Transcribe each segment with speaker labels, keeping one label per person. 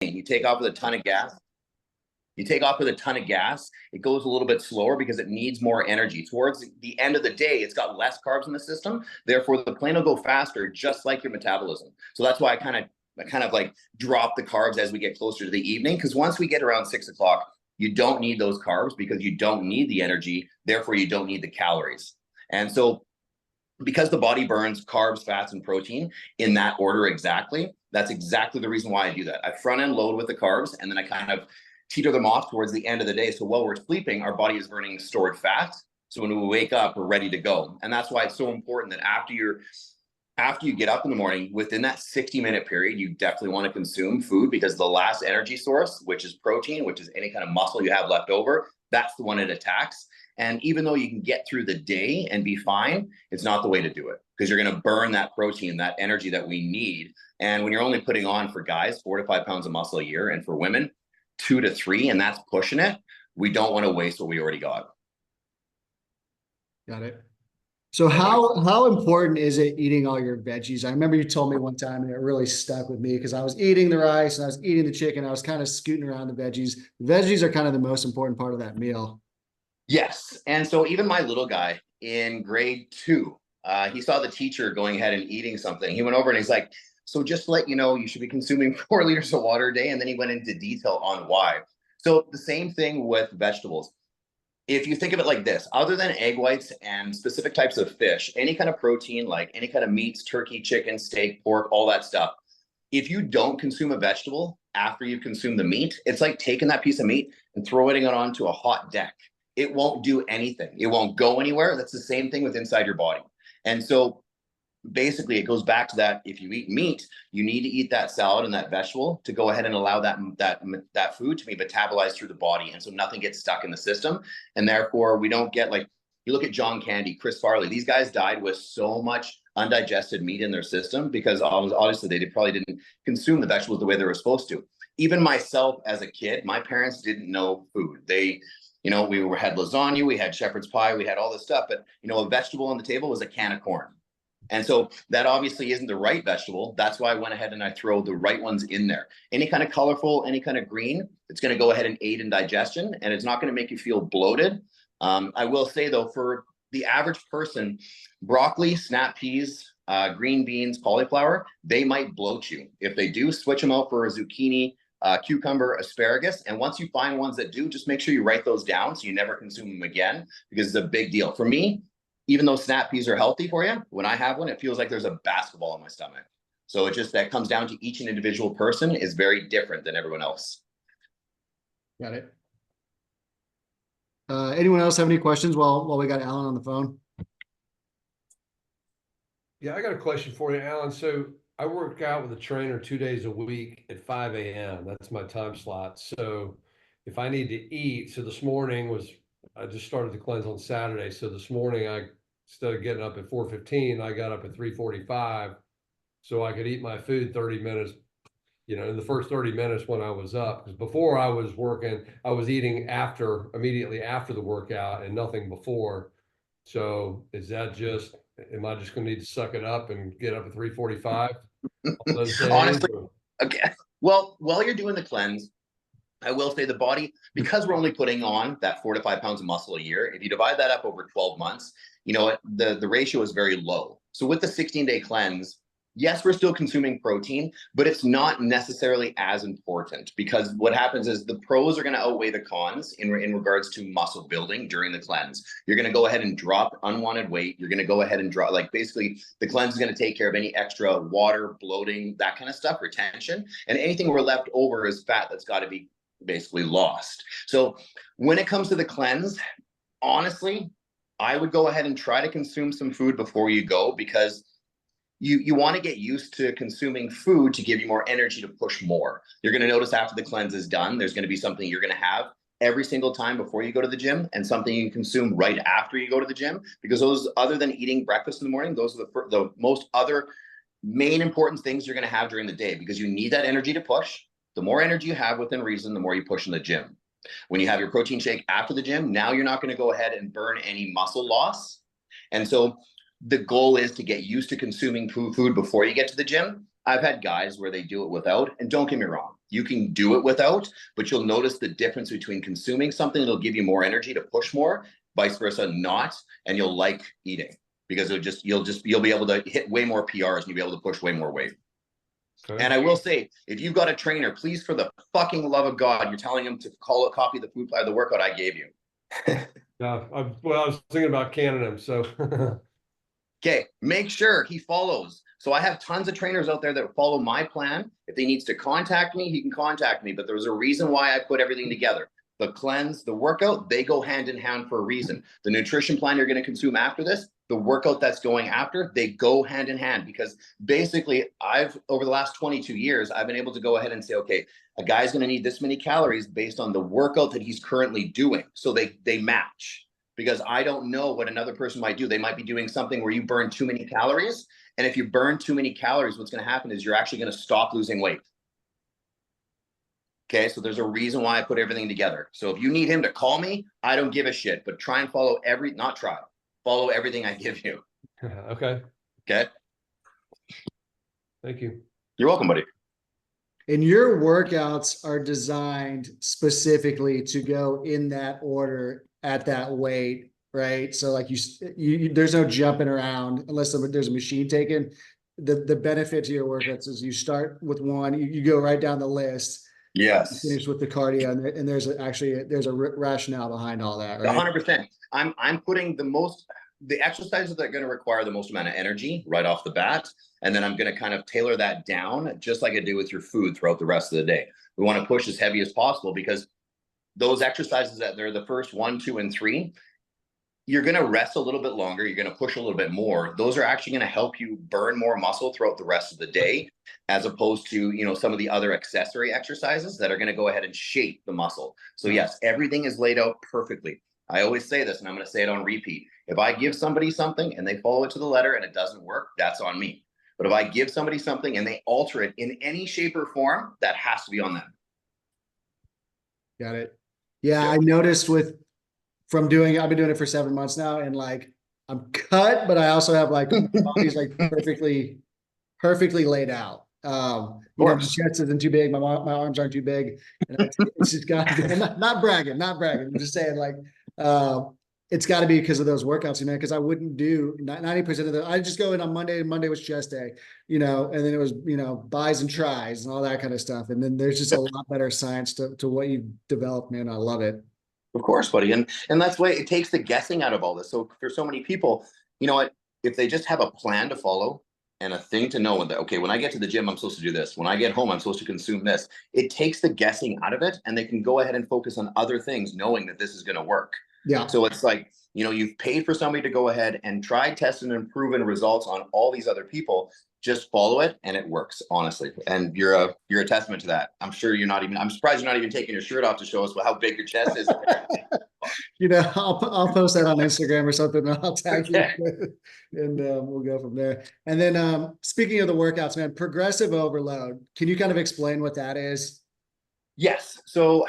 Speaker 1: You take off with a ton of gas. You take off with a ton of gas, it goes a little bit slower because it needs more energy. Towards the end of the day, it's got less carbs in the system. Therefore, the plane will go faster, just like your metabolism. So that's why I kind of like drop the carbs as we get closer to the evening. Because once we get around 6 o'clock, you don't need those carbs because you don't need the energy. Therefore, you don't need the calories. And so because the body burns carbs, fats, and protein in that order exactly, that's exactly the reason why I do that. I front end load with the carbs, and then I kind of teeter them off towards the end of the day. So while we're sleeping, our body is burning stored fat. So when we wake up, we're ready to go. And that's why it's so important that after you get up in the morning, within that 60-minute period, you definitely want to consume food, because the last energy source, which is protein, which is any kind of muscle you have left over, that's the one it attacks. And even though you can get through the day and be fine, it's not the way to do it, because you're going to burn that protein, that energy that we need. And when you're only putting on, for guys, 4 to 5 pounds of muscle a year, and for women, 2 to 3, and that's pushing it, we don't want to waste what we already got.
Speaker 2: Got it. So how important is it eating all your veggies? I remember you told me one time, and it really stuck with me, because I was eating the rice and I was eating the chicken. I was kind of scooting around the veggies. The veggies are kind of the most important part of that meal.
Speaker 1: Yes. And so even my little guy in grade 2, he saw the teacher going ahead and eating something. He went over and he's like, so just to let you know, you should be consuming 4 liters of water a day. And then he went into detail on why. So the same thing with vegetables. If you think of it like this, other than egg whites and specific types of fish, any kind of protein, like any kind of meats, turkey, chicken, steak, pork, all that stuff, if you don't consume a vegetable after you've consumed the meat, it's like taking that piece of meat and throwing it onto a hot deck. It won't do anything. It won't go anywhere. That's the same thing with inside your body. And so basically it goes back to that. If you eat meat, you need to eat that salad and that vegetable to go ahead and allow that food to be metabolized through the body. And so nothing gets stuck in the system. And therefore we don't get, like, you look at John Candy, Chris Farley, these guys died with so much undigested meat in their system because obviously they probably didn't consume the vegetables the way they were supposed to. Even myself as a kid, my parents didn't know food. We had lasagna, we had shepherd's pie, we had all this stuff, but a vegetable on the table was a can of corn. And so that obviously isn't the right vegetable. That's why I went ahead and I throw the right ones in there. Any kind of colorful, any kind of green, it's going to go ahead and aid in digestion, and it's not going to make you feel bloated. I will say though, for the average person, broccoli, snap peas, green beans, cauliflower, they might bloat you. If they do, switch them out for a zucchini, cucumber, asparagus. And once you find ones that do, just make sure you write those down so you never consume them again, because it's a big deal. For me, even though snap peas are healthy for you, when I have one, it feels like there's a basketball in my stomach. So it just, that comes down to each individual person is very different than everyone else.
Speaker 2: Got it. Anyone else have any questions while we got Alan on the phone?
Speaker 3: Yeah, I got a question for you, Alan. So I work out with a trainer 2 days a week at 5 a.m. That's my time slot. So if I need to eat, so this morning I just started the cleanse on Saturday. So this morning, instead of getting up at 4:15, I got up at 3:45 so I could eat my food 30 minutes, in the first 30 minutes when I was up. Because before I was working, I was eating immediately after the workout and nothing before. So am I just going to need to suck it up and get up at 3:45 those days?
Speaker 1: Honestly, okay. Well, while you're doing the cleanse, I will say the body, because we're only putting on that 4 to 5 pounds of muscle a year, if you divide that up over 12 months, the ratio is very low. So with the 16-day cleanse, yes, we're still consuming protein, but it's not necessarily as important, because what happens is the pros are going to outweigh the cons in regards to muscle building during the cleanse. You're going to go ahead and drop unwanted weight. You're going to go ahead and drop, basically the cleanse is going to take care of any extra water, bloating, that kind of stuff, retention, and anything we're left over is fat that's got to be basically lost. So when it comes to the cleanse, honestly, I would go ahead and try to consume some food before you go, because you want to get used to consuming food to give you more energy to push more. You're going to notice after the cleanse is done, there's going to be something you're going to have every single time before you go to the gym, and something you can consume right after you go to the gym, because those, other than eating breakfast in the morning, those are the most other main important things you're going to have during the day, because you need that energy to push. The more energy you have within reason, the more you push in the gym. When you have your protein shake after the gym, now you're not going to go ahead and burn any muscle loss. And so the goal is to get used to consuming food before you get to the gym. I've had guys where they do it without, and don't get me wrong, You can do it without, but you'll notice the difference between consuming something that'll give you more energy to push more, vice versa, not, and you'll like eating because you'll be able to hit way more PRs and you'll be able to push way more weight.
Speaker 3: Okay.
Speaker 1: And I will say, if you've got a trainer, please, for the fucking love of God, you're telling him to copy the food the workout I gave you.
Speaker 3: Yeah, I was thinking about canning him, so.
Speaker 1: Okay, make sure he follows. So I have tons of trainers out there that follow my plan. If he needs to contact me, he can contact me. But there's a reason why I put everything together. The cleanse, the workout, they go hand in hand for a reason. The nutrition plan you're going to consume after this, the workout that's going after, they go hand in hand, because basically over the last 22 years, I've been able to go ahead and say, okay, a guy's going to need this many calories based on the workout that he's currently doing. So they match, because I don't know what another person might do. They might be doing something where you burn too many calories. And if you burn too many calories, what's going to happen is you're actually going to stop losing weight. Okay, so there's a reason why I put everything together. So if you need him to call me, I don't give a shit, but try and follow follow everything I give you.
Speaker 3: Okay.
Speaker 1: Okay.
Speaker 3: Thank you.
Speaker 1: You're welcome, buddy.
Speaker 2: And your workouts are designed specifically to go in that order at that weight, right? So like you there's no jumping around unless there's a machine taken. The benefit to your workouts is you start with one, you go right down the list.
Speaker 1: Yes.
Speaker 2: Finish with the cardio, and there's a rationale behind all that, right?
Speaker 1: 100%. I'm putting the exercises that are going to require the most amount of energy right off the bat, and then I'm going to kind of tailor that down, just like I do with your food throughout the rest of the day. We want to push as heavy as possible, because those exercises that they're the first 1, 2, and 3, you're going to rest a little bit longer. You're going to push a little bit more. Those are actually going to help you burn more muscle throughout the rest of the day, as opposed to, some of the other accessory exercises that are going to go ahead and shape the muscle. So yes, everything is laid out perfectly. I always say this, and I'm going to say it on repeat. If I give somebody something and they follow it to the letter and it doesn't work, that's on me. But if I give somebody something and they alter it in any shape or form, that has to be on them.
Speaker 2: Got it. Yeah, I noticed I've been doing it for 7 months now, and like I'm cut, but I also have like my body's like perfectly laid out. My chest isn't too big, my arms aren't too big, and it's just got to be. I'm not bragging. I'm just saying, like, it's got to be because of those workouts, because I wouldn't do 90% of the. I just go in on Monday, and Monday was chest day, and then it was buys and tries and all that kind of stuff, and then there's just a lot better science to what you've developed, man. I love it.
Speaker 1: Of course, buddy. And that's why it takes the guessing out of all this. So for so many people, you know what, if they just have a plan to follow and a thing to know, that, okay, when I get to the gym, I'm supposed to do this. When I get home, I'm supposed to consume this. It takes the guessing out of it, and they can go ahead and focus on other things, knowing that this is going to work.
Speaker 2: Yeah.
Speaker 1: So it's like, you've paid for somebody to go ahead and try, tested, and proven results on all these other people. Just follow it, and it works, honestly. And you're a testament to that. I'm surprised you're not even taking your shirt off to show us how big your chest is.
Speaker 2: I'll post that on Instagram or something, and I'll tag you, and we'll go from there. And then speaking of the workouts, man, progressive overload. Can you kind of explain what that is?
Speaker 1: Yes. So,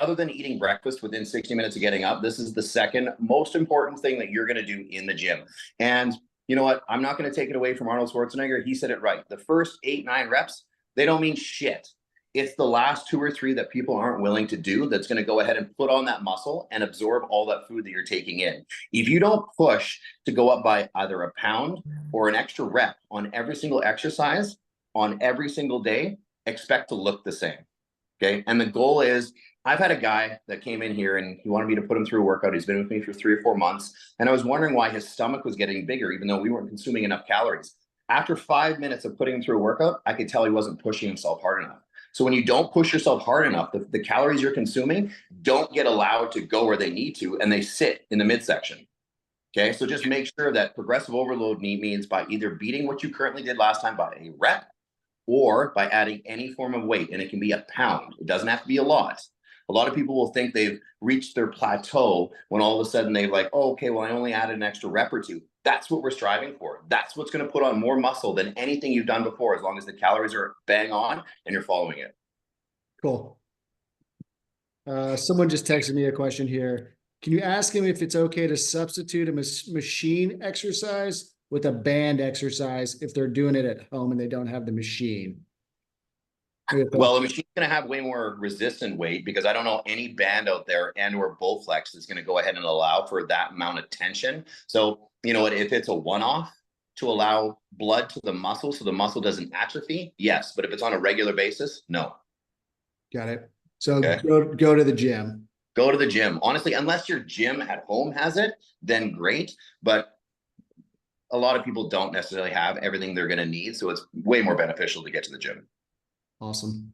Speaker 1: other than eating breakfast within 60 minutes of getting up, this is the second most important thing that you're going to do in the gym. And you know what? I'm not going to take it away from Arnold Schwarzenegger. He said it right. The first 8, 9 reps, they don't mean shit. It's the last 2 or 3 that people aren't willing to do that's going to go ahead and put on that muscle and absorb all that food that you're taking in. If you don't push to go up by either a pound or an extra rep on every single exercise on every single day, expect to look the same. Okay. And the goal is, I've had a guy that came in here and he wanted me to put him through a workout. He's been with me for 3 or 4 months. And I was wondering why his stomach was getting bigger, even though we weren't consuming enough calories. After 5 minutes of putting him through a workout, I could tell he wasn't pushing himself hard enough. So when you don't push yourself hard enough, the calories you're consuming don't get allowed to go where they need to, and they sit in the midsection. Okay. So just make sure that progressive overload means by either beating what you currently did last time by a rep, or by adding any form of weight. And it can be a pound. It doesn't have to be a lot. A lot of people will think they've reached their plateau when all of a sudden they're like, oh, okay, well, I only added an extra rep or 2. That's what we're striving for. That's what's going to put on more muscle than anything you've done before, as long as the calories are bang on and you're following it.
Speaker 2: Cool. Someone just texted me a question here. Can you ask him if it's okay to substitute a machine exercise with a band exercise if they're doing it at home and they don't have the machine?
Speaker 1: Well, the machine's going to have way more resistant weight because I don't know any band out there and or Bowflex that's going to go ahead and allow for that amount of tension. So, you know what, if it's a one-off to allow blood to the muscle so the muscle doesn't atrophy, yes. But if it's on a regular basis, no.
Speaker 2: Got it. So
Speaker 1: Okay.
Speaker 2: go to the gym.
Speaker 1: Go to the gym. Honestly, unless your gym at home has it, then great. But a lot of people don't necessarily have everything they're going to need. So it's way more beneficial to get to the gym.
Speaker 2: Awesome.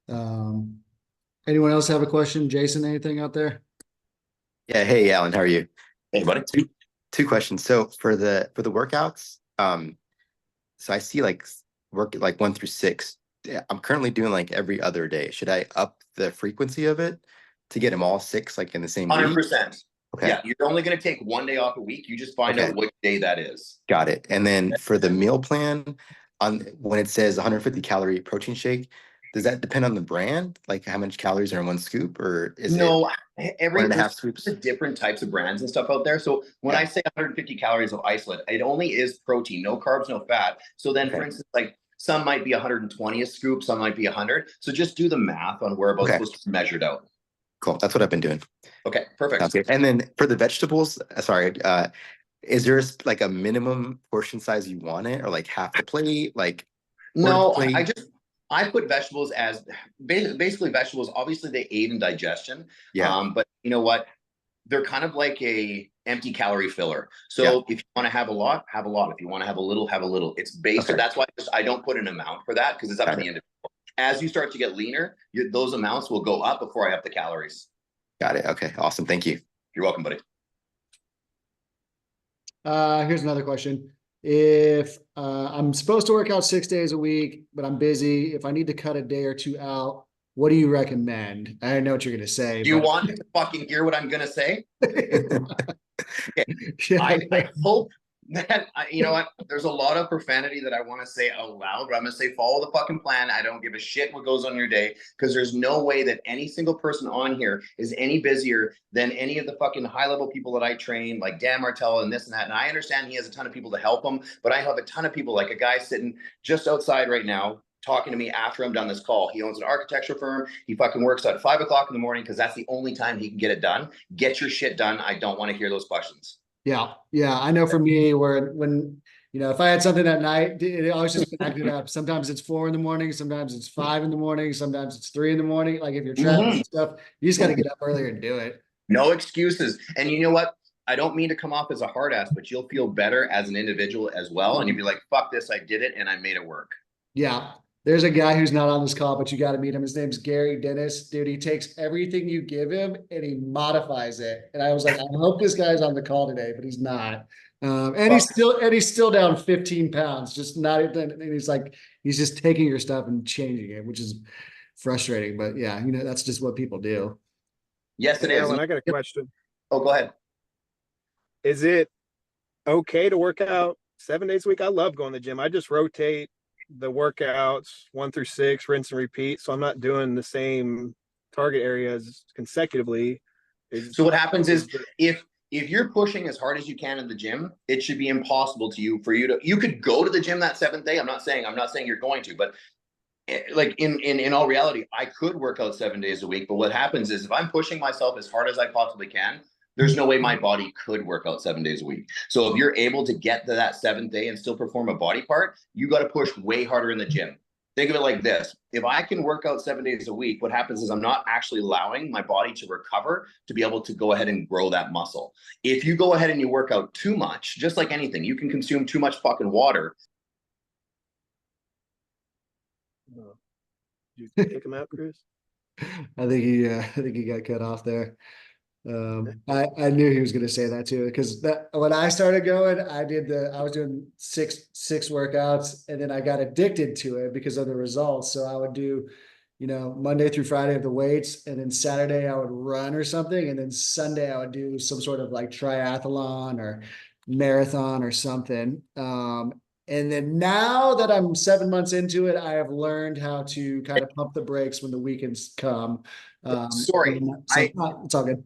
Speaker 2: Anyone else have a question? Jason, anything out there?
Speaker 4: Yeah. Hey, Alan, how are you?
Speaker 1: Hey, buddy.
Speaker 4: Two questions. So for the workouts, so I see like work like 1 through 6. Yeah, I'm currently doing like every other day. Should I up the frequency of it to get them all 6 like in the same week?
Speaker 1: 100%.
Speaker 4: Okay.
Speaker 1: Yeah, you're only going to take one day off a week. You just find out which day that is.
Speaker 4: Got it. And then for the meal plan, on when it says 150 calorie protein shake, does that depend on the brand? Like how much calories are in one scoop, or is it
Speaker 1: every
Speaker 4: 1.5 scoops?
Speaker 1: different types of brands and stuff out there. So when I say 150 calories of isolate, it only is protein, no carbs, no fat. So then, for instance, like some might be 120 a scoop, some might be 100. So just do the math on where it's supposed to be measured out.
Speaker 4: Cool. That's what I've been doing.
Speaker 1: Okay, perfect.
Speaker 4: Sounds good. And then for the vegetables, is there like a minimum portion size you want it, or like half the plate? Like
Speaker 1: no, I put vegetables as basically vegetables. Obviously, they aid in digestion.
Speaker 4: Yeah.
Speaker 1: But you know what? They're kind of like a empty calorie filler. So if you want to have a lot, have a lot. If you want to have a little, have a little. It's based. So that's why I don't put an amount for that because it's up to the individual. As you start to get leaner, those amounts will go up before I up the calories.
Speaker 4: Got it. Okay. Awesome. Thank you.
Speaker 1: You're welcome, buddy.
Speaker 2: Here's another question. If I'm supposed to work out 6 days a week, but I'm busy, if I need to cut a day or two out, what do you recommend? I know what you're going to say.
Speaker 1: Do you want to fucking hear what I'm going to say? I hope that, you know what, there's a lot of profanity that I want to say out loud, but I'm going to say follow the fucking plan. I don't give a shit what goes on your day because there's no way that any single person on here is any busier than any of the fucking high level people that I train, like Dan Martell and this and that. And I understand he has a ton of people to help him, but I have a ton of people, like a guy sitting just outside right now talking to me after I'm done this call. He owns an architecture firm. He fucking works at 5 o'clock in the morning because that's the only time he can get it done. Get your shit done. I don't want to hear those questions.
Speaker 2: Yeah. I know for me, when if I had something at night, it always just backed it up. Sometimes it's 4 in the morning, sometimes it's 5 in the morning, sometimes it's 3 in the morning. Like if you're traveling and stuff, you just got to get up earlier and do it.
Speaker 1: No excuses. And you know what? I don't mean to come off as a hard ass, but you'll feel better as an individual as well. And you'll be like, fuck this, I did it and I made it work.
Speaker 2: Yeah. There's a guy who's not on this call, but you got to meet him. His name's Gary Dennis. Dude, he takes everything you give him and he modifies it. And I was like, I hope this guy's on the call today, but he's not. And he's still down 15 pounds, just not. And he's like, he's just taking your stuff and changing it, which is frustrating. But yeah, that's just what people do.
Speaker 1: Yes, it is.
Speaker 5: Alan, I got a question.
Speaker 1: Oh, go ahead.
Speaker 5: Is it okay to work out 7 days a week? I love going to the gym. I just rotate the workouts 1 through 6, rinse and repeat. So I'm not doing the same target areas consecutively.
Speaker 1: So what happens is if you're pushing as hard as you can in the gym, it should be impossible you could go to the gym that 7th day. I'm not saying you're going to, but like in all reality, I could work out 7 days a week. But what happens is if I'm pushing myself as hard as I possibly can, there's no way my body could work out 7 days a week. So if you're able to get to that 7th day and still perform a body part, you got to push way harder in the gym. Think of it like this. If I can work out 7 days a week, what happens is I'm not actually allowing my body to recover to be able to go ahead and grow that muscle. If you go ahead and you work out too much, just like anything, you can consume too much fucking water.
Speaker 5: Did you kick him out, Chris?
Speaker 2: I think he got cut off there. I knew he was going to say that too, because when I started going, I was doing six workouts, and then I got addicted to it because of the results. So I would do, Monday through Friday of the weights, and then Saturday I would run or something, and then Sunday I would do some sort of like triathlon or marathon or something. And then now that I'm 7 months into it, I have learned how to kind of pump the brakes when the weekends come.
Speaker 1: Sorry,
Speaker 2: it's all good.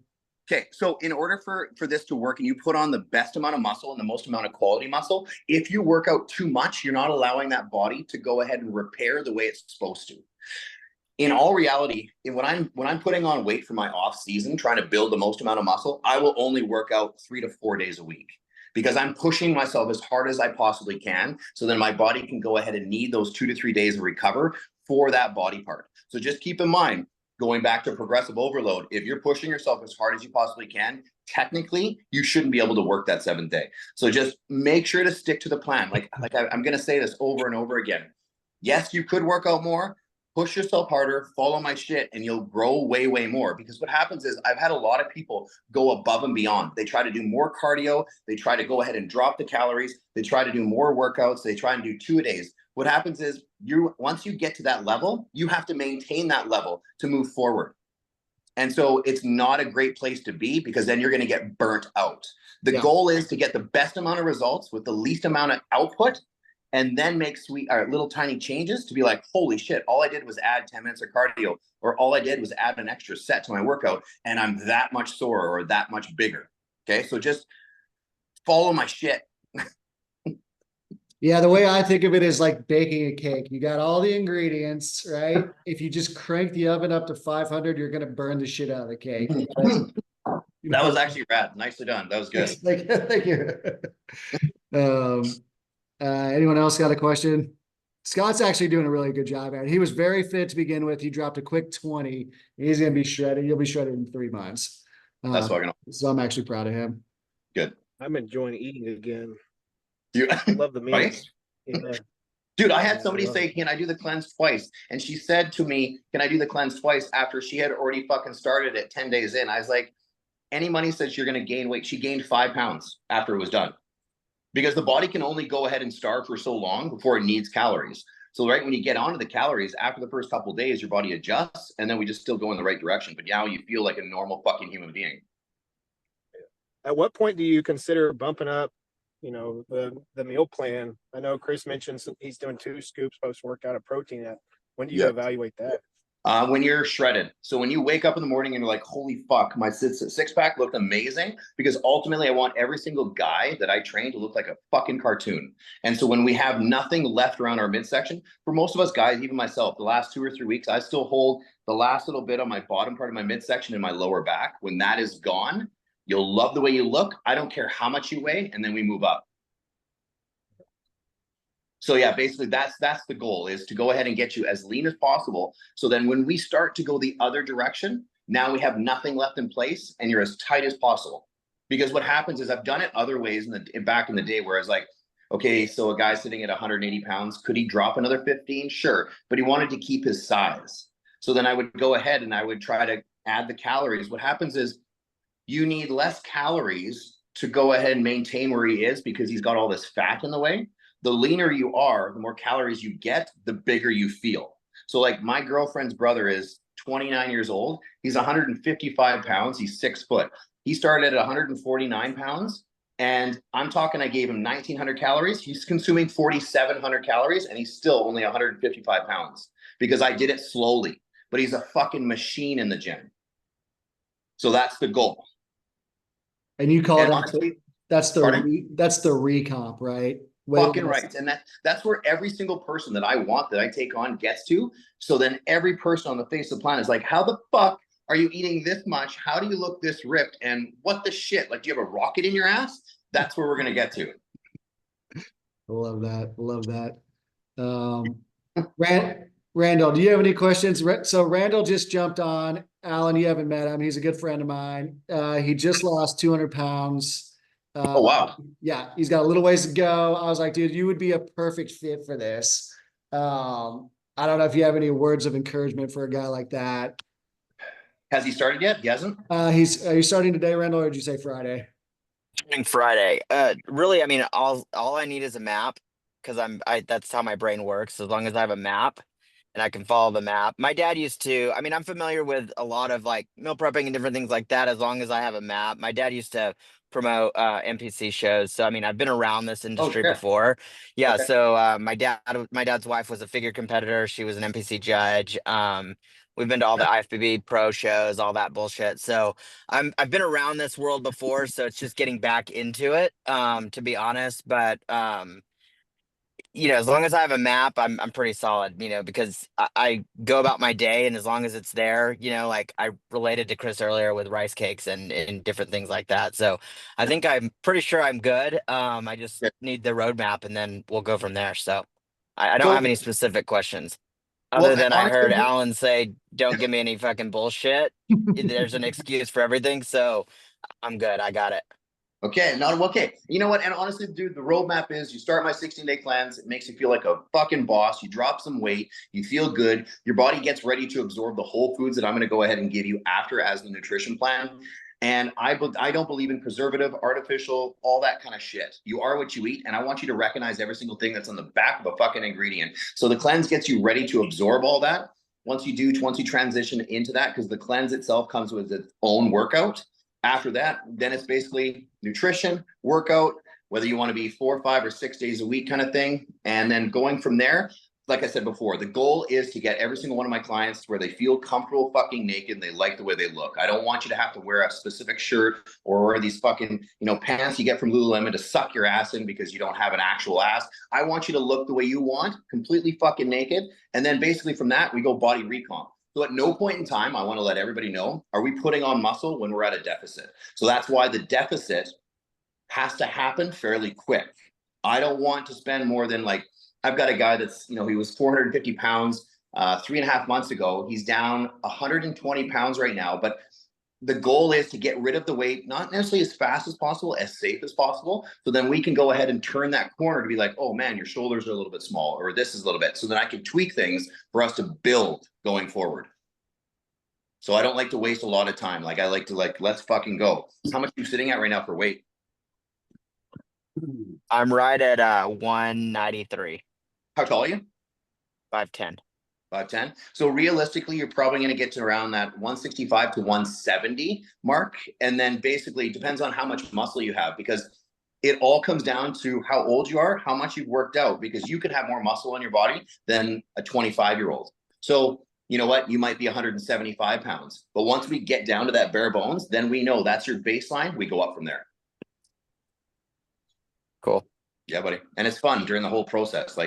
Speaker 1: Okay, so in order for this to work and you put on the best amount of muscle and the most amount of quality muscle, if you work out too much, you're not allowing that body to go ahead and repair the way it's supposed to. In all reality, when I'm putting on weight for my off season, trying to build the most amount of muscle, I will only work out 3 to 4 days a week because I'm pushing myself as hard as I possibly can. So then my body can go ahead and need those 2 to 3 days to recover for that body part. So just keep in mind, going back to progressive overload, if you're pushing yourself as hard as you possibly can, technically you shouldn't be able to work that 7th day. So just make sure to stick to the plan. I'm going to say this over and over again. Yes, you could work out more. Push yourself harder, follow my shit, and you'll grow way, way more. Because what happens is I've had a lot of people go above and beyond. They try to do more cardio. They try to go ahead and drop the calories. They try to do more workouts. They try and do 2-a-days. What happens is once you get to that level, you have to maintain that level to move forward. And so it's not a great place to be because then you're going to get burnt out. The goal is to get the best amount of results with the least amount of output, and then make little tiny changes to be like, holy shit, all I did was add 10 minutes of cardio, or all I did was add an extra set to my workout, and I'm that much sore or that much bigger. Okay, so just follow my shit.
Speaker 2: Yeah, the way I think of it is like baking a cake. You got all the ingredients, right? If you just crank the oven up to 500, you're going to burn the shit out of the cake.
Speaker 1: That was actually rad. Nicely done. That was good.
Speaker 2: Thank you. Anyone else got a question? Scott's actually doing a really good job at it. He was very fit to begin with. He dropped a quick 20. He's going to be shredded. He'll be shredded in 3 months.
Speaker 1: That's fucking awesome.
Speaker 2: So I'm actually proud of him.
Speaker 1: Good.
Speaker 5: I'm enjoying eating again.
Speaker 1: You
Speaker 5: I love the meals.
Speaker 1: right?
Speaker 5: Yeah.
Speaker 1: Dude, I had somebody say, can I do the cleanse twice? And she said to me, can I do the cleanse twice after she had already fucking started it 10 days in? I was like, any money says you're going to gain weight. She gained 5 pounds after it was done. Because the body can only go ahead and starve for so long before it needs calories. So right when you get onto the calories, after the first couple of days, your body adjusts, and then we just still go in the right direction. But now you feel like a normal fucking human being.
Speaker 5: At what point do you consider bumping up, the meal plan? I know Chris mentioned he's doing 2 scoops post workout of protein. When do you evaluate that?
Speaker 1: When you're shredded. So when you wake up in the morning and you're like, holy fuck, my six-pack looked amazing, because ultimately I want every single guy that I train to look like a fucking cartoon. And so when we have nothing left around our midsection, for most of us guys, even myself, the last 2 or 3 weeks, I still hold the last little bit on my bottom part of my midsection and my lower back. When that is gone, you'll love the way you look. I don't care how much you weigh, and then we move up. So yeah, basically that's the goal, is to go ahead and get you as lean as possible. So then when we start to go the other direction, now we have nothing left in place and you're as tight as possible. Because what happens is, I've done it other ways back in the day where I was like, okay, so a guy sitting at 180 pounds, could he drop another 15? Sure. But he wanted to keep his size. So then I would go ahead and I would try to add the calories. What happens is you need less calories to go ahead and maintain where he is, because he's got all this fat in the way. The leaner you are, the more calories you get, the bigger you feel. So like my girlfriend's brother is 29 years old. He's 155 pounds. He's 6 foot. He started at 149 pounds. And I'm talking, I gave him 1,900 calories. He's consuming 4,700 calories, and he's still only 155 pounds because I did it slowly. But he's a fucking machine in the gym. So that's the goal.
Speaker 2: And you call
Speaker 1: honestly,
Speaker 2: that's the recomp, right?
Speaker 1: Fucking right. And that's where every single person that I want, that I take on, gets to. So then every person on the face of the planet is like, how the fuck are you eating this much? How do you look this ripped? And what the shit? Like, do you have a rocket in your ass? That's where we're going to get to.
Speaker 2: I love that. Randall, do you have any questions? So Randall just jumped on. Alan, you haven't met him. He's a good friend of mine. He just lost 200 pounds.
Speaker 1: Oh, wow.
Speaker 2: Yeah, he's got a little ways to go. I was like, dude, you would be a perfect fit for this. I don't know if you have any words of encouragement for a guy like that.
Speaker 1: Has he started yet? He hasn't?
Speaker 2: Are you starting today, Randall, or did you say Friday?
Speaker 6: Friday. Really, I mean, all I need is a map, because that's how my brain works. As long as I have a map and I can follow the map. My dad used to, I mean, I'm familiar with a lot of like meal prepping and different things like that, as long as I have a map. My dad used to promote NPC shows. So, I mean, I've been around this industry before. Yeah. Okay. So my dad's wife was a figure competitor. She was an NPC judge. We've been to all the IFBB pro shows, all that bullshit. So I've been around this world before. So it's just getting back into it, to be honest. But as long as I have a map, I'm pretty solid, because I go about my day, and as long as it's there, like I related to Chris earlier with rice cakes and different things like that. So I think I'm pretty sure I'm good. I just
Speaker 1: Yeah.
Speaker 6: need the roadmap, and then we'll go from there. So I don't
Speaker 1: So,
Speaker 6: have any specific questions
Speaker 1: well,
Speaker 6: other than I
Speaker 1: honestly,
Speaker 6: heard Alan say, "Don't give me any fucking bullshit." There's an excuse for everything, so I'm good. I got it.
Speaker 1: okay, not okay. You know what? And honestly, dude, the roadmap is you start my 16-day cleanse. It makes you feel like a fucking boss. You drop some weight. You feel good. Your body gets ready to absorb the whole foods that I'm going to go ahead and give you after as the nutrition plan. And I don't believe in preservative, artificial, all that kind of shit. You are what you eat, and I want you to recognize every single thing that's on the back of a fucking ingredient. So the cleanse gets you ready to absorb all that. Once you transition into that, because the cleanse itself comes with its own workout. After that, then it's basically nutrition, workout, whether you want to be 4, 5, or 6 days a week kind of thing. And then going from there, like I said before, the goal is to get every single one of my clients where they feel comfortable fucking naked and they like the way they look. I don't want you to have to wear a specific shirt or wear these fucking, pants you get from Lululemon to suck your ass in because you don't have an actual ass. I want you to look the way you want, completely fucking naked. And then basically from that, we go body recomp. So at no point in time, I want to let everybody know, are we putting on muscle when we're at a deficit? So that's why the deficit has to happen fairly quick. I don't want to spend more than I've got a guy that's, he was 450 pounds 3.5 months ago. He's down 120 pounds right now. But the goal is to get rid of the weight, not necessarily as fast as possible, as safe as possible. So then we can go ahead and turn that corner to be like, oh man, your shoulders are a little bit small, or this is a little bit. So then I can tweak things for us to build going forward. So I don't like to waste a lot of time. I like to let's fucking go. How much are you sitting at right now for weight?
Speaker 6: I'm right at 193,
Speaker 1: How tall are you?
Speaker 6: 5'10".
Speaker 1: 5'10". So realistically, you're probably going to get to around that 165 to 170 mark. And then basically it depends on how much muscle you have, because it all comes down to how old you are, how much you've worked out, because you could have more muscle in your body than a 25-year-old. So you know what? You might be 175 pounds. But once we get down to that bare bones, then we know that's your baseline. We go up from there.
Speaker 6: Cool.
Speaker 1: Yeah, buddy. And it's fun during the whole process.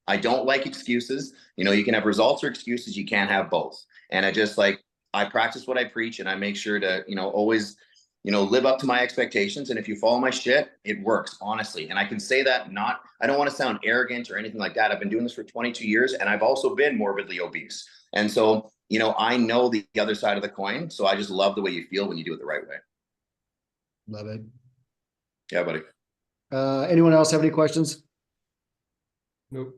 Speaker 1: I don't like excuses. You can have results or excuses. You can't have both. And I practice what I preach, and I make sure to, always, live up to my expectations. And if you follow my shit, it works, honestly. And I can say that I don't want to sound arrogant or anything like that. I've been doing this for 22 years, and I've also been morbidly obese. And so, I know the other side of the coin. So I just love the way you feel when you do it the right way.
Speaker 2: Love it.
Speaker 1: Yeah, buddy.
Speaker 2: Anyone else have any questions?
Speaker 3: Nope.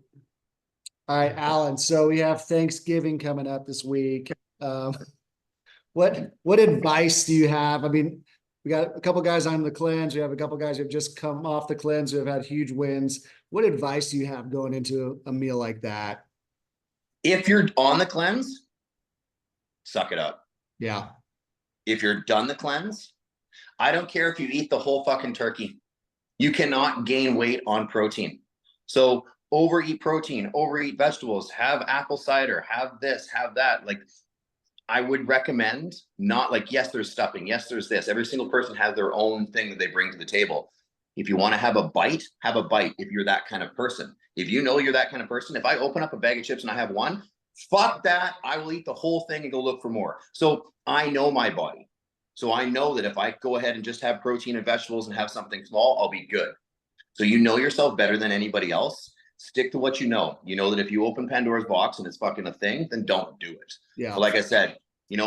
Speaker 2: All right, Alan. So we have Thanksgiving coming up this week. What advice do you have? I mean, we got a couple guys on the cleanse. We have a couple guys who have just come off the cleanse who have had huge wins. What advice do you have going into a meal like that?
Speaker 1: If you're on the cleanse, suck it up.
Speaker 2: Yeah.
Speaker 1: If you're done the cleanse, I don't care if you eat the whole fucking turkey. You cannot gain weight on protein. So overeat protein, overeat vegetables, have apple cider, have this, have that. I would recommend not yes, there's stuffing. Yes, there's this. Every single person has their own thing that they bring to the table. If you want to have a bite if you're that kind of person. If you know you're that kind of person, if I open up a bag of chips and I have one, fuck that. I will eat the whole thing and go look for more. So I know my body. So I know that if I go ahead and just have protein and vegetables and have something small, I'll be good. So you know yourself better than anybody else. Stick to what you know. You know that if you open Pandora's box and it's fucking a thing, then don't do it.
Speaker 2: Yeah.
Speaker 1: So like I said,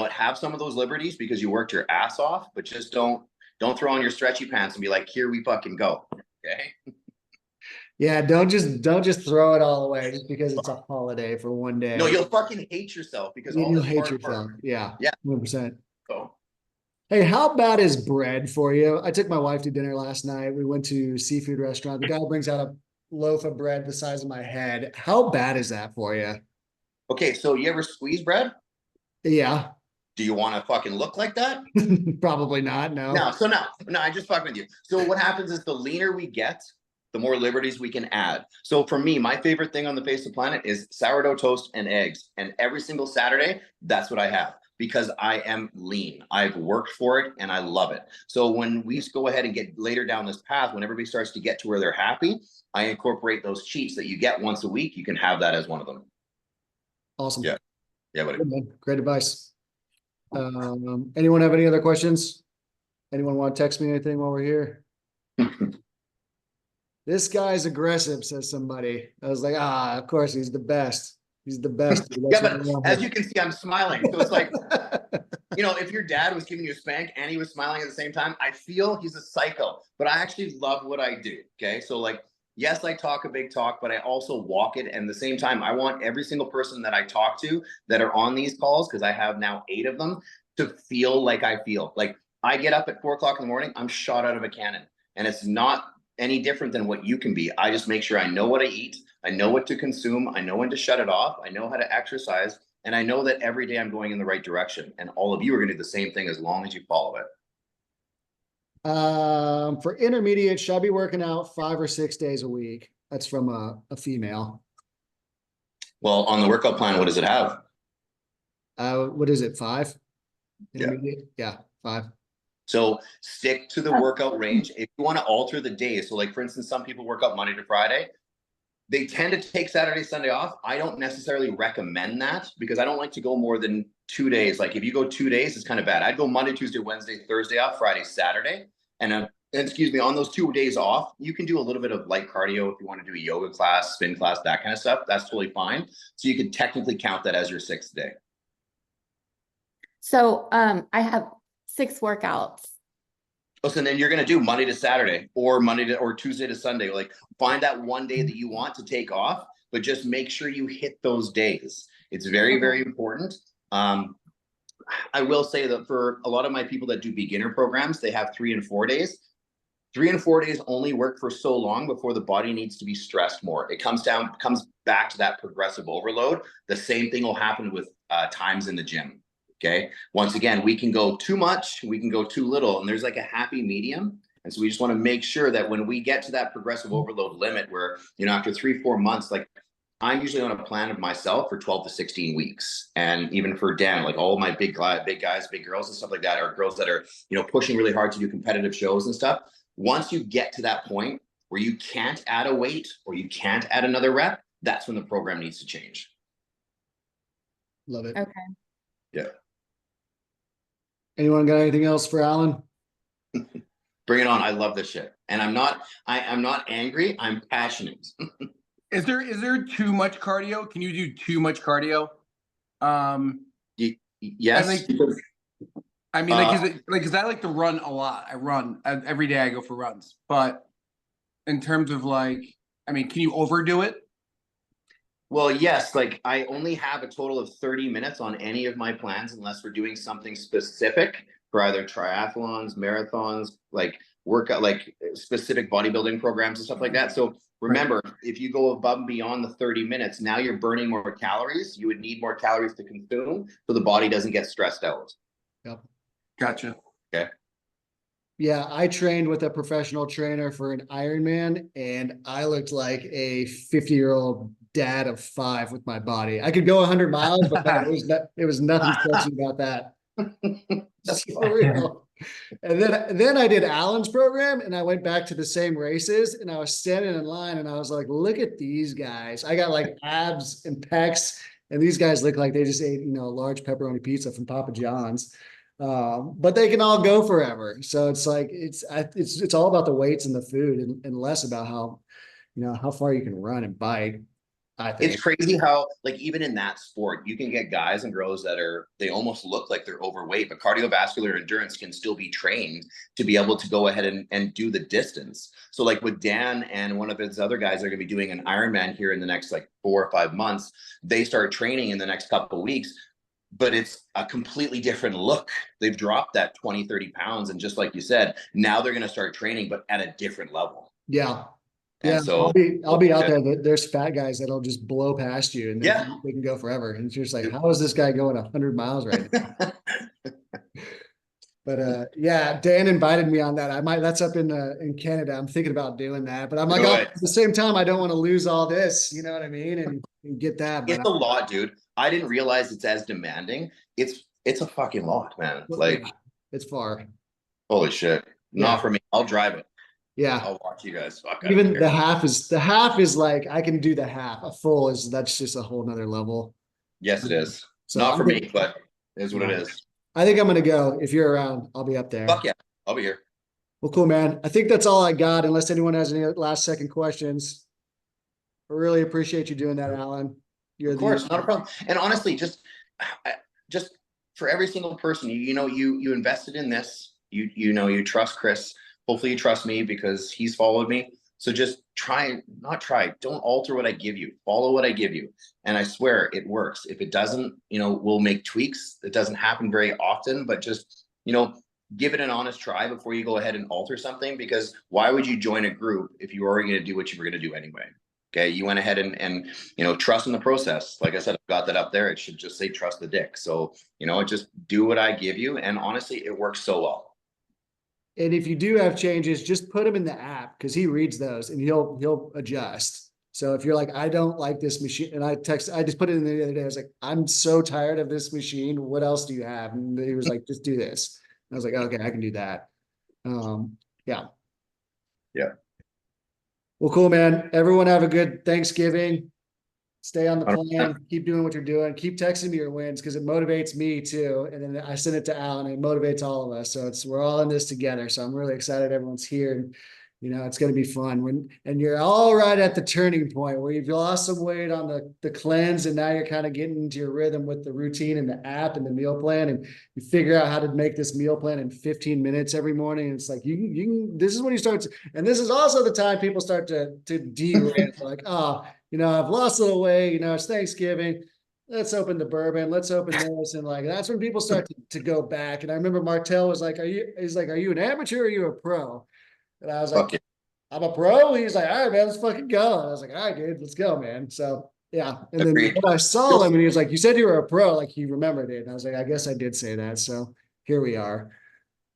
Speaker 1: have some of those liberties because you worked your ass off, but just don't throw on your stretchy pants and be like, here we fucking go. Okay.
Speaker 2: Yeah, don't just throw it all away just because it's a holiday for one day.
Speaker 1: No, you'll fucking hate yourself because
Speaker 2: you'll hate yourself. Yeah.
Speaker 1: Yeah.
Speaker 2: 100%.
Speaker 1: So.
Speaker 2: Hey, how bad is bread for you? I took my wife to dinner last night. We went to a seafood restaurant. The guy brings out a loaf of bread the size of my head. How bad is that for you?
Speaker 1: Okay, so you ever squeeze bread?
Speaker 2: Yeah.
Speaker 1: Do you want to fucking look like that?
Speaker 2: Probably not. No.
Speaker 1: No, I just fucking with you. So what happens is the leaner we get, the more liberties we can add. So for me, my favorite thing on the face of the planet is sourdough toast and eggs. And every single Saturday, that's what I have. because I am lean. I've worked for it and I love it. So when we go ahead and get later down this path, when everybody starts to get to where they're happy, I incorporate those cheats that you get once a week. You can have that as one of them.
Speaker 2: Awesome.
Speaker 1: Yeah. Yeah, buddy.
Speaker 2: Good, man. Great advice. Anyone have any other questions? Anyone want to text me anything while we're here? This guy's aggressive, says somebody. I was like, of course, he's the best. He's the best.
Speaker 1: Yeah, but as you can see, I'm smiling. So it's like, you know, if your dad was giving you a spank and he was smiling at the same time, I feel he's a psycho, but I actually love what I do. Okay. So like, yes, I talk a big talk, but I also walk it. And at the same time, I want every single person that I talk to that are on these calls, because I have now 8 of them, to feel like I feel. Like I get up at 4 o'clock in the morning, I'm shot out of a cannon. And it's not any different than what you can be. I just make sure I know what I eat. I know what to consume. I know when to shut it off. I know how to exercise. And I know that every day I'm going in the right direction. And all of you are going to do the same thing as long as you follow it.
Speaker 2: For intermediate, should I be working out 5 or 6 days a week? That's from a female.
Speaker 1: Well, on the workout plan, what does it have?
Speaker 2: What is it? 5?
Speaker 1: Yeah.
Speaker 2: Intermediate? Yeah, 5.
Speaker 1: So stick to the workout range. If you want to alter the days, so like for instance, some people work out Monday to Friday. They tend to take Saturday, Sunday off. I don't necessarily recommend that because I don't like to go more than 2 days. Like if you go 2 days, it's kind of bad. I'd go Monday, Tuesday, Wednesday, Thursday off, Friday, Saturday. And excuse me, on those 2 days off, you can do a little bit of light cardio if you want to do a yoga class, spin class, that kind of stuff. That's totally fine. So you could technically count that as your 6th day.
Speaker 7: So I have 6 workouts.
Speaker 1: Oh, so then you're going to do Monday to Saturday or or Tuesday to Sunday. Like find that one day that you want to take off, but just make sure you hit those days. It's very, very important. I will say that for a lot of my people that do beginner programs, they have 3 and 4 days. 3 and 4 days only work for so long before the body needs to be stressed more. It comes back to that progressive overload. The same thing will happen with times in the gym. Okay. Once again, we can go too much, we can go too little, and there's like a happy medium. And so we just want to make sure that when we get to that progressive overload limit where, you know, after 3-4 months, like I'm usually on a plan of myself for 12 to 16 weeks. And even for Dan, like all of my big guys, big girls and stuff like that, or girls that are, you know, pushing really hard to do competitive shows and stuff. Once you get to that point where you can't add a weight or you can't add another rep, that's when the program needs to change.
Speaker 2: Love it.
Speaker 7: Okay.
Speaker 1: Yeah.
Speaker 2: Anyone got anything else for Alan?
Speaker 1: Bring it on. I love this shit. And I'm not angry. I'm passionate.
Speaker 8: Is there too much cardio? Can you do too much cardio?
Speaker 1: Yes.
Speaker 8: I mean, because I like to run a lot. I run every day. I go for runs. But in terms of like, I mean, can you overdo it?
Speaker 1: Well, yes, like I only have a total of 30 minutes on any of my plans unless we're doing something specific for either triathlons, marathons, like workout, like specific bodybuilding programs and stuff like that. So remember, if you go above and beyond the 30 minutes, now you're burning more calories. You would need more calories to consume so the body doesn't get stressed out.
Speaker 2: Yep.
Speaker 8: Gotcha.
Speaker 1: Okay.
Speaker 2: Yeah, I trained with a professional trainer for an Ironman, and I looked like a 50-year-old dad of 5 with my body. I could go 100 miles, but it was nothing sexy about that. That's for real. And then I did Alan's program, and I went back to the same races, and I was standing in line, and I was like, look at these guys. I got like abs and pecs, and these guys look like they just ate, you know, a large pepperoni pizza from Papa John's. But they can all go forever. So it's like, it's all about the weights and the food and less about how, you know, how far you can run and bike. I think
Speaker 1: it's crazy how, like, even in that sport, you can get guys and girls that they almost look like they're overweight, but cardiovascular endurance can still be trained to be able to go ahead and do the distance. So like with Dan and one of his other guys are going to be doing an Ironman here in the next like 4 or 5 months. They start training in the next couple of weeks, but it's a completely different look. They've dropped that 20, 30 pounds. And just like you said, now they're going to start training, but at a different level.
Speaker 2: Yeah.
Speaker 1: And
Speaker 2: yeah.
Speaker 1: so
Speaker 2: I'll be out there. There's fat guys that'll just blow past you and they can go forever. And it's just like, how is this guy going 100 miles right now? But yeah, Dan invited me on that. That's up in Canada. I'm thinking about doing that, but I'm like, at the same time, I don't want to lose all this, you know what I mean? And get that. But
Speaker 1: it's a lot, dude. I didn't realize it's as demanding. It's it's a fucking lot, man. Like,
Speaker 2: Yeah, it's far.
Speaker 1: holy shit.
Speaker 2: Yeah.
Speaker 1: Not for me. I'll drive it.
Speaker 2: Yeah.
Speaker 1: I'll watch you guys. Fuck, I don't
Speaker 2: Even
Speaker 1: care.
Speaker 2: the half is like, I can do the half. A full is, that's just a whole nother level.
Speaker 1: Yes, it is.
Speaker 2: So
Speaker 1: Not
Speaker 2: I'm
Speaker 1: for me,
Speaker 2: good.
Speaker 1: but it is what it
Speaker 2: Yeah.
Speaker 1: is.
Speaker 2: I think I'm gonna go. If you're around, I'll be up there.
Speaker 1: Fuck yeah. I'll be here.
Speaker 2: Well, cool, man. I think that's all I got, unless anyone has any last second questions. I really appreciate you doing that, Alan. You're
Speaker 1: Of course, not a problem. And honestly, just for every single person, you invested in this. You trust Chris. Hopefully you trust me because he's followed me. So just don't alter what I give you. Follow what I give you. And I swear it works. If it doesn't, we'll make tweaks. It doesn't happen very often, but just, give it an honest try before you go ahead and alter something, because why would you join a group if you were already going to do what you were going to do anyway? Okay. You went ahead and trust in the process. Like I said, I've got that up there. It should just say trust the Dyck. So, just do what I give you. And honestly, it works so well.
Speaker 2: And if you do have changes, just put them in the app, because he reads those and he'll adjust. So if you're like, I don't like this machine, and I just put it in the other day. I was like, I'm so tired of this machine. What else do you have? And he was like, just do this. And I was like, okay, I can do that. Yeah.
Speaker 1: Yeah.
Speaker 2: Well, cool, man. Everyone have a good Thanksgiving. Stay on the plan. Keep doing what you're doing. Keep texting me your wins, because it motivates me too. And then I send it to Alan, and it motivates all of us. So we're all in this together. So I'm really excited everyone's here. And it's going to be fun. And you're all right at the turning point where you've lost some weight on the cleanse, and now you're kind of getting into your rhythm with the routine and the app and the meal plan, and you figure out how to make this meal plan in 15 minutes every morning. And it's like, you can, this is when you start and this is also the time people start to derail. Like, oh, I've lost a little weight, it's Thanksgiving. Let's open the bourbon. Let's open this. And like, that's when people start to go back. And I remember Martel was like, are you an amateur or are you a pro? And I was like,
Speaker 1: Okay.
Speaker 2: I'm a pro. He's like, all right, man, let's fucking go. And I was like, all right, dude, let's go, man. So yeah. And then
Speaker 1: Agreed.
Speaker 2: when I saw him and he was like, you said you were a pro, like he remembered it. And I was like, I guess I did say that. So here we are.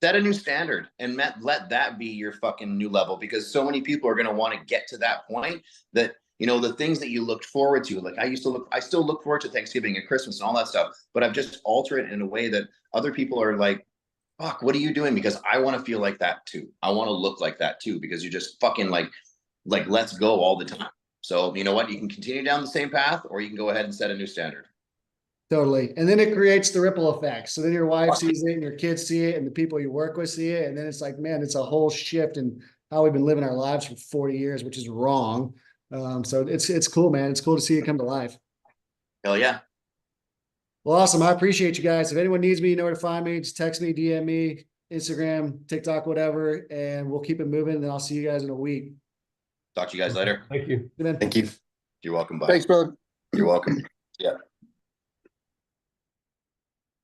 Speaker 1: Set a new standard and let that be your fucking new level, because so many people are going to want to get to that point that, the things that you looked forward to, like I still look forward to Thanksgiving and Christmas and all that stuff, but I've just altered it in a way that other people are like, fuck, what are you doing? Because I want to feel like that too. I want to look like that too, because you're just fucking like let's go all the time. So you know what? You can continue down the same path, or you can go ahead and set a new standard.
Speaker 2: Totally. And then it creates the ripple effect. So then your wife sees it and your kids see it and the people you work with see it. And then it's like, man, it's a whole shift in how we've been living our lives for 40 years, which is wrong. So it's cool, man. It's cool to see it come to life.
Speaker 1: Hell yeah.
Speaker 2: Well, awesome. I appreciate you guys. If anyone needs me, you know where to find me. Just text me, DM me, Instagram, TikTok, whatever, and we'll keep it moving. And I'll see you guys in a week.
Speaker 1: Talk to you guys later.
Speaker 3: Thank you.
Speaker 2: Good, man.
Speaker 4: Thank you.
Speaker 1: You're welcome. Bye.
Speaker 8: Thanks, brother.
Speaker 1: You're welcome. Yeah.